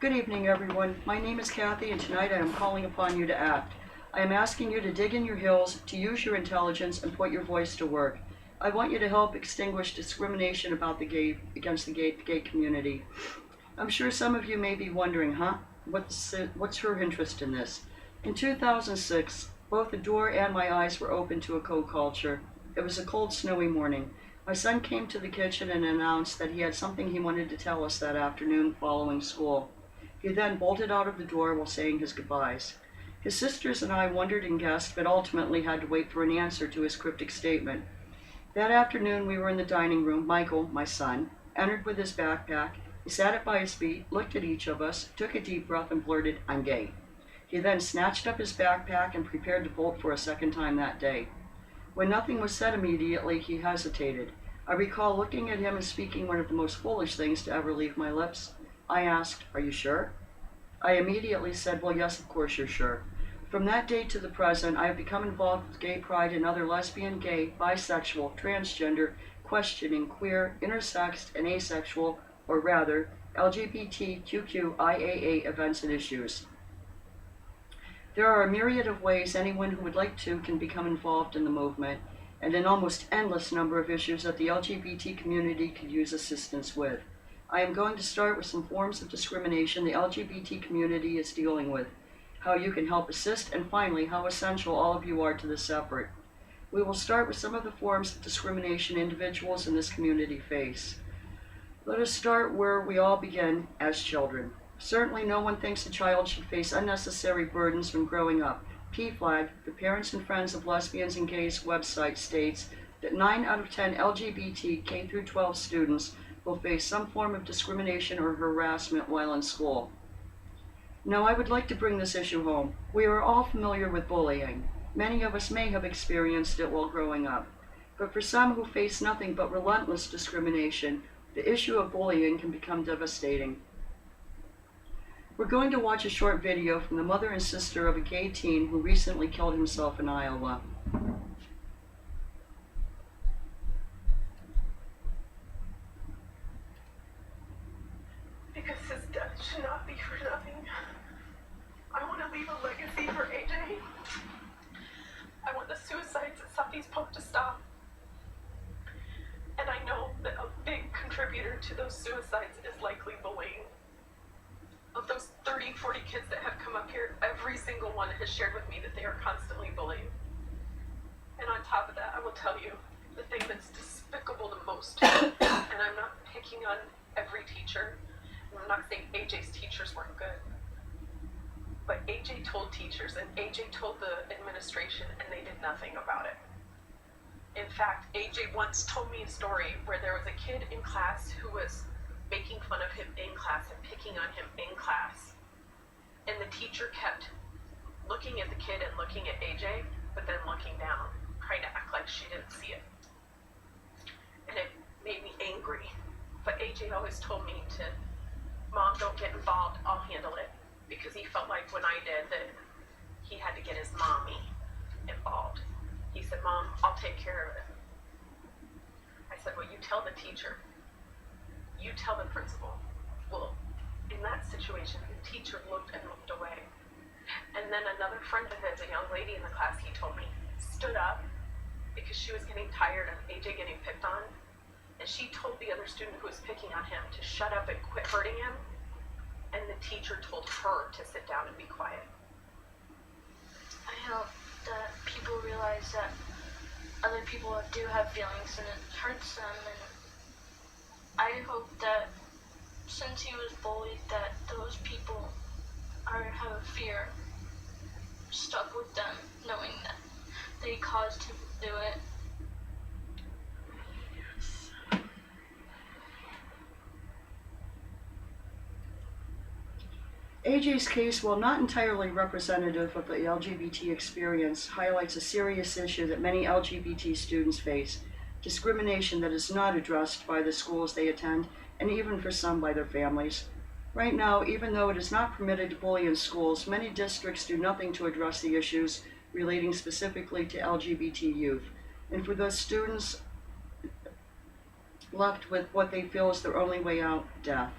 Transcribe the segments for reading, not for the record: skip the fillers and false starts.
Good evening, everyone. My name is Kathy, and tonight I am calling upon you to act. I am asking you to dig in your heels, to use your intelligence, and put your voice to work. I want you to help extinguish discrimination against the gay community. I'm sure some of you may be wondering, what's her interest in this? In 2006, both the door and my eyes were open to a co-culture. It was a cold, snowy morning. My son came to the kitchen and announced that he had something he wanted to tell us that afternoon following school. He then bolted out of the door while saying his goodbyes. His sisters and I wondered and guessed, but ultimately had to wait for an answer to his cryptic statement. That afternoon we were in the dining room. Michael, my son, entered with his backpack. He sat it by his feet, looked at each of us, took a deep breath, and blurted, "I'm gay." He then snatched up his backpack and prepared to bolt for a second time that day. When nothing was said immediately, he hesitated. I recall looking at him and speaking one of the most foolish things to ever leave my lips. I asked, "Are you sure?" I immediately said, "Well, yes, of course you're sure." From that day to the present, I have become involved with gay pride and other lesbian, gay, bisexual, transgender, questioning, queer, intersex, and asexual, or rather, LGBTQIAA events and issues. There are a myriad of ways anyone who would like to can become involved in the movement, and an almost endless number of issues that the LGBT community could use assistance with. I am going to start with some forms of discrimination the LGBT community is dealing with, how you can help assist, and finally, how essential all of you are to this effort. We will start with some of the forms of discrimination individuals in this community face. Let us start where we all begin, as children. Certainly no one thinks a child should face unnecessary burdens when growing up. PFLAG, the Parents and Friends of Lesbians and Gays website, states that 9 out of 10 LGBT K-12 students will face some form of discrimination or harassment while in school. Now, I would like to bring this issue home. We are all familiar with bullying. Many of us may have experienced it while growing up. But for some who face nothing but relentless discrimination, the issue of bullying can become devastating. We're going to watch a short video from the mother and sister of a gay teen who recently killed himself in Iowa. Because his death should not be for nothing. I want to leave a legacy for AJ. I want the suicides at Southeast Park to stop. And I know that a big contributor to those suicides is likely bullying. Of those 30, 40 kids that have come up here, every single one has shared with me that they are constantly bullied. And on top of that, I will tell you the thing that's despicable the most, and I'm not picking on every teacher, I'm not saying AJ's teachers weren't good, but AJ told teachers and AJ told the administration, and they did nothing about it. In fact, AJ once told me a story where there was a kid in class who was making fun of him in class and picking on him in class. And the teacher kept looking at the kid and looking at AJ, but then looking down, trying to act like she didn't see it. And it made me angry. But AJ always told me to, "Mom, don't get involved, I'll handle it." Because he felt like when I did that he had to get his mommy involved. He said, "Mom, I'll take care of it." I said, "Well, you tell the teacher. You tell the principal." Well, in that situation, the teacher looked and looked away. And then another friend of his, a young lady in the class, he told me, stood up because she was getting tired of AJ getting picked on. And she told the other student who was picking on him to shut up and quit hurting him. And the teacher told her to sit down and be quiet. I hope that people realize that other people do have feelings and it hurts them, and I hope that since he was bullied that those people have a fear stuck with them, knowing that they caused him to do it. AJ's case, while not entirely representative of the LGBT experience, highlights a serious issue that many LGBT students face: discrimination that is not addressed by the schools they attend, and even for some by their families. Right now, even though it is not permitted to bully in schools, many districts do nothing to address the issues relating specifically to LGBT youth. And for those students left with what they feel is their only way out, death.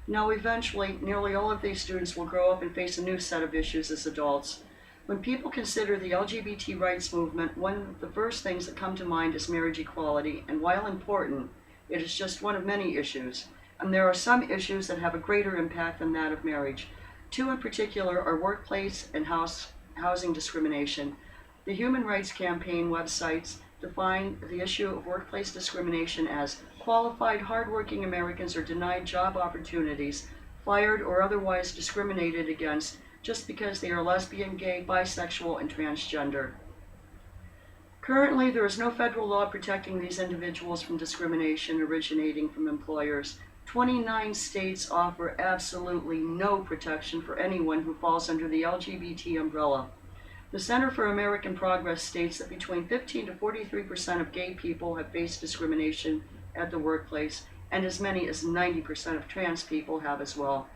Now, eventually, nearly all of these students will grow up and face a new set of issues as adults. When people consider the LGBT rights movement, one of the first things that come to mind is marriage equality, and while important, it is just one of many issues. And there are some issues that have a greater impact than that of marriage. Two in particular are workplace and housing discrimination. The Human Rights Campaign websites define the issue of workplace discrimination as qualified, hardworking Americans are denied job opportunities, fired, or otherwise discriminated against just because they are lesbian, gay, bisexual, and transgender. Currently, there is no federal law protecting these individuals from discrimination originating from employers. 29 states offer absolutely no protection for anyone who falls under the LGBT umbrella. The Center for American Progress states that between 15 to 43% of gay people have faced discrimination at the workplace, and as many as 90% of trans people have as well.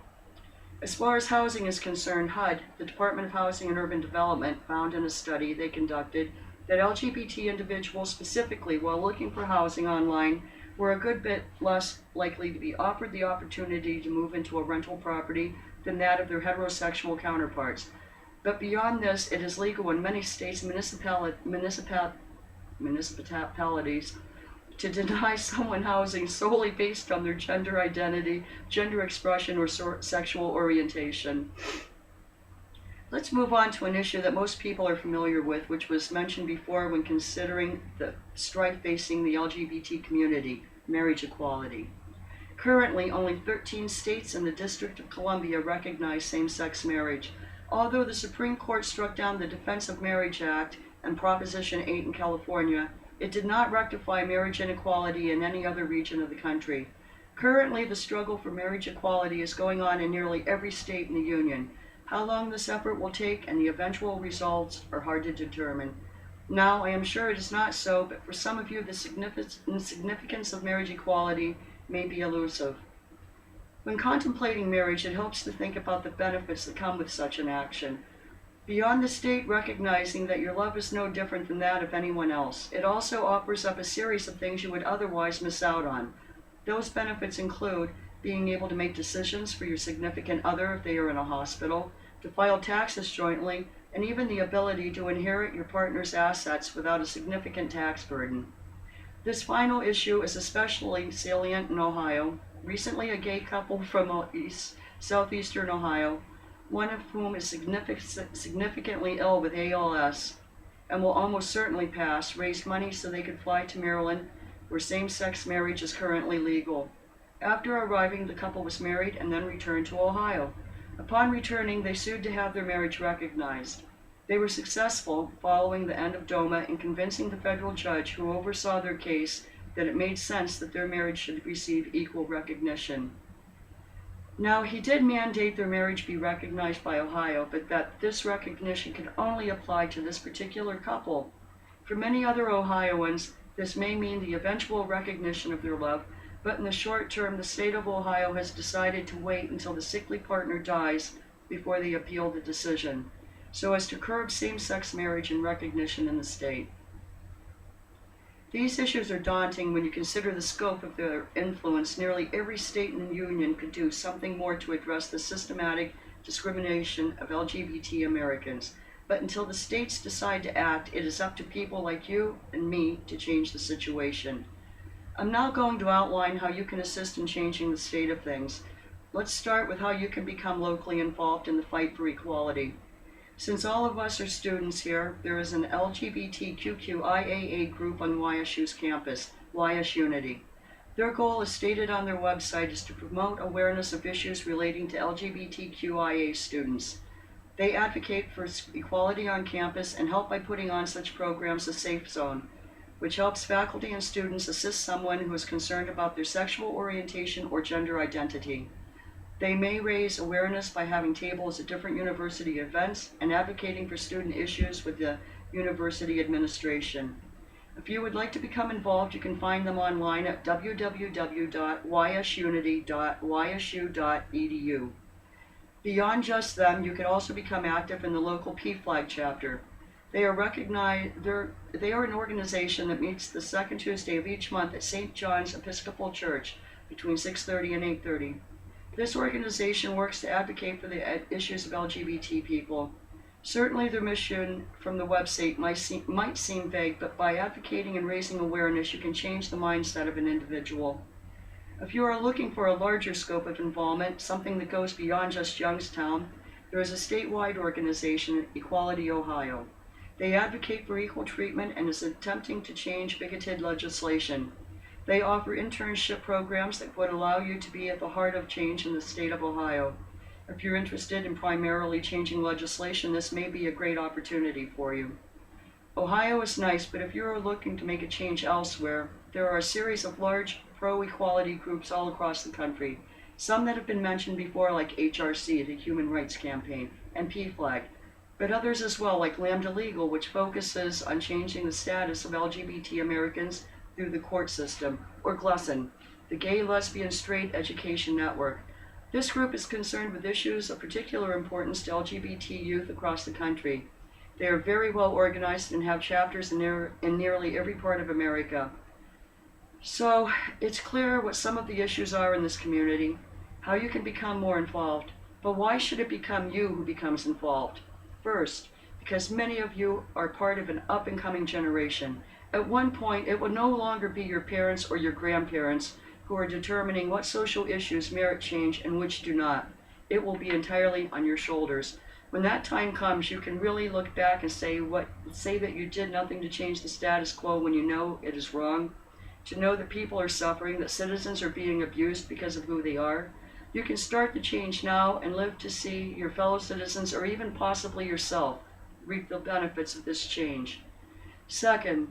As far as housing is concerned, HUD, the Department of Housing and Urban Development, found in a study they conducted that LGBT individuals specifically, while looking for housing online, were a good bit less likely to be offered the opportunity to move into a rental property than that of their heterosexual counterparts. But beyond this, it is legal in many states and municipalities to deny someone housing solely based on their gender identity, gender expression, or sexual orientation. Let's move on to an issue that most people are familiar with, which was mentioned before when considering the strife facing the LGBT community, marriage equality. Currently, only 13 states and the District of Columbia recognize same-sex marriage. Although the Supreme Court struck down the Defense of Marriage Act and Proposition 8 in California, it did not rectify marriage inequality in any other region of the country. Currently, the struggle for marriage equality is going on in nearly every state in the Union. How long this effort will take and the eventual results are hard to determine. Now, I am sure it is not so, but for some of you, the significance of marriage equality may be elusive. When contemplating marriage, it helps to think about the benefits that come with such an action. Beyond the state recognizing that your love is no different than that of anyone else, it also offers up a series of things you would otherwise miss out on. Those benefits include being able to make decisions for your significant other if they are in a hospital, to file taxes jointly, and even the ability to inherit your partner's assets without a significant tax burden. This final issue is especially salient in Ohio. Recently, a gay couple from southeastern Ohio, one of whom is significantly ill with ALS and will almost certainly pass, raised money so they could fly to Maryland, where same-sex marriage is currently legal. After arriving, the couple was married and then returned to Ohio. Upon returning, they sued to have their marriage recognized. They were successful, following the end of DOMA, in convincing the federal judge who oversaw their case that it made sense that their marriage should receive equal recognition. Now, he did mandate their marriage be recognized by Ohio, but that this recognition could only apply to this particular couple. For many other Ohioans, this may mean the eventual recognition of their love, but in the short term, the state of Ohio has decided to wait until the sickly partner dies before they appeal the decision, so as to curb same-sex marriage and recognition in the state. These issues are daunting when you consider the scope of their influence. Nearly every state in the Union could do something more to address the systematic discrimination of LGBT Americans. But until the states decide to act, it is up to people like you and me to change the situation. I'm now going to outline how you can assist in changing the state of things. Let's start with how you can become locally involved in the fight for equality. Since all of us are students here, there is an LGBTQIAA group on YSU's campus, YS Unity. Their goal, as stated on their website, is to promote awareness of issues relating to LGBTQIA students. They advocate for equality on campus and help by putting on such programs as Safe Zone, which helps faculty and students assist someone who is concerned about their sexual orientation or gender identity. They may raise awareness by having tables at different university events and advocating for student issues with the university administration. If you would like to become involved, you can find them online at www.ysunity.ysu.edu. Beyond just them, you can also become active in the local PFLAG chapter. They are an organization that meets the second Tuesday of each month at St. John's Episcopal Church between 6:30 and 8:30. This organization works to advocate for the issues of LGBT people. Certainly their mission from the website might seem vague, but by advocating and raising awareness, you can change the mindset of an individual. If you are looking for a larger scope of involvement, something that goes beyond just Youngstown, there is a statewide organization, Equality Ohio. They advocate for equal treatment and is attempting to change bigoted legislation. They offer internship programs that would allow you to be at the heart of change in the state of Ohio. If you're interested in primarily changing legislation, this may be a great opportunity for you. Ohio is nice, but if you're looking to make a change elsewhere, there are a series of large pro-equality groups all across the country. Some that have been mentioned before, like HRC, the Human Rights Campaign, and PFLAG, but others as well, like Lambda Legal, which focuses on changing the status of LGBT Americans through the court system, or GLESSEN, the Gay, Lesbian, Straight Education Network. This group is concerned with issues of particular importance to LGBT youth across the country. They are very well organized and have chapters in nearly every part of America. So it's clear what some of the issues are in this community, how you can become more involved. But why should it become you who becomes involved? First, because many of you are part of an up-and-coming generation. At one point, it will no longer be your parents or your grandparents who are determining what social issues merit change and which do not. It will be entirely on your shoulders. When that time comes, you can really look back and say that you did nothing to change the status quo when you know it is wrong. To know that people are suffering, that citizens are being abused because of who they are. You can start the change now and live to see your fellow citizens, or even possibly yourself, reap the benefits of this change. Second,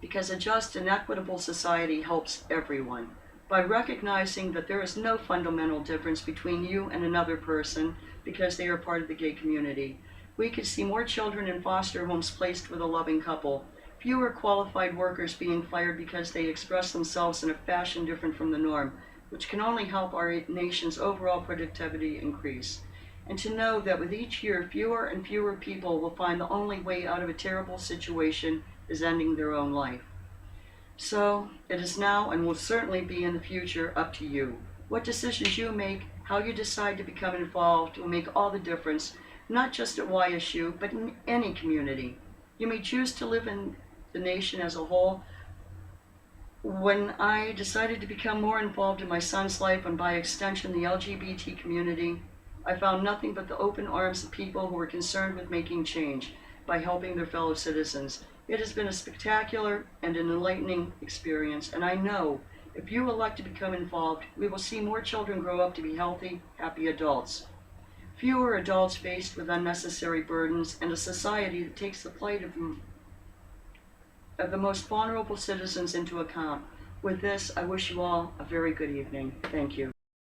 because a just and equitable society helps everyone. By recognizing that there is no fundamental difference between you and another person because they are part of the gay community, we could see more children in foster homes placed with a loving couple, fewer qualified workers being fired because they express themselves in a fashion different from the norm, which can only help our nation's overall productivity increase. And to know that with each year, fewer and fewer people will find the only way out of a terrible situation is ending their own life. So it is now and will certainly be in the future up to you. What decisions you make, how you decide to become involved will make all the difference, not just at YSU, but in any community. You may choose to live in the nation as a whole. When I decided to become more involved in my son's life and by extension the LGBT community, I found nothing but the open arms of people who were concerned with making change by helping their fellow citizens. It has been a spectacular and an enlightening experience, and I know if you elect to become involved, we will see more children grow up to be healthy, happy adults. Fewer adults faced with unnecessary burdens, and a society that takes the plight of the most vulnerable citizens into account. With this, I wish you all a very good evening. Thank you.